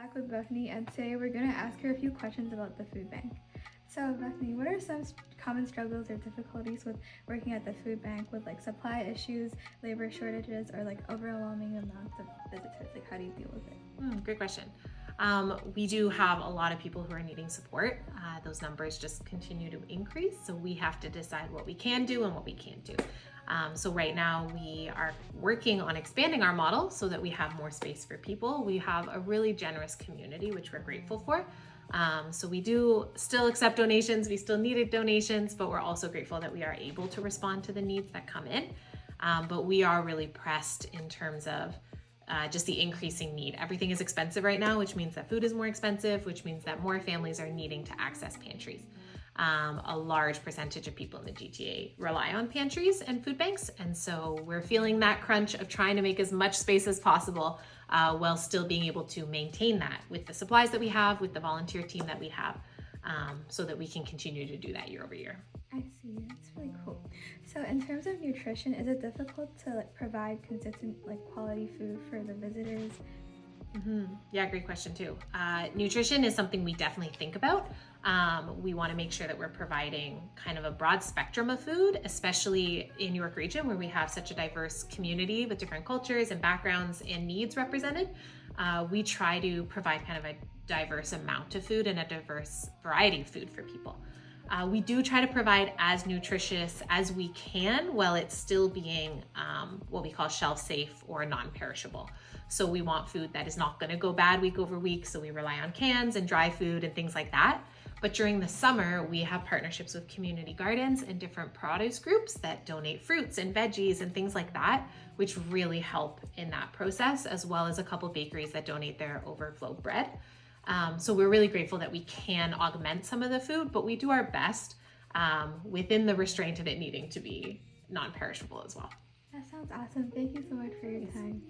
back with Bethany, and today we're going to ask her a few questions about the food bank. So Bethany, what are some common struggles or difficulties with working at the food bank with like supply issues, labor shortages, or like overwhelming amounts of visitors? Like how do you deal with it? Great question. We do have a lot of people who are needing support. Those numbers just continue to increase, so we have to decide what we can do and what we can't do. So right now we are working on expanding our model so that we have more space for people. We have a really generous community, which we're grateful for. So we do still accept donations, we still needed donations, but we're also grateful that we are able to respond to the needs that come in. But we are really pressed in terms of just the increasing need. Everything is expensive right now, which means that food is more expensive, which means that more families are needing to access pantries. A large percentage of people in the GTA rely on pantries and food banks, and so we're feeling that crunch of trying to make as much space as possible while still being able to maintain that with the supplies that we have, with the volunteer team that we have, so that we can continue to do that year over year. I see, that's really cool. So in terms of nutrition, is it difficult to like provide consistent like quality food for the visitors? Yeah, great question too. Nutrition is something we definitely think about. We want to make sure that we're providing kind of a broad spectrum of food, especially in York Region where we have such a diverse community with different cultures and backgrounds and needs represented. We try to provide kind of a diverse amount of food and a diverse variety of food for people. We do try to provide as nutritious as we can while it's still being what we call shelf safe or non-perishable. So we want food that is not going to go bad week over week, so we rely on cans and dry food and things like that. But during the summer, we have partnerships with community gardens and different produce groups that donate fruits and veggies and things like that, which really help in that process, as well as a couple bakeries that donate their overflow bread. So we're really grateful that we can augment some of the food, but we do our best within the restraint of it needing to be non-perishable as well. That sounds awesome. Thank you so much for your time.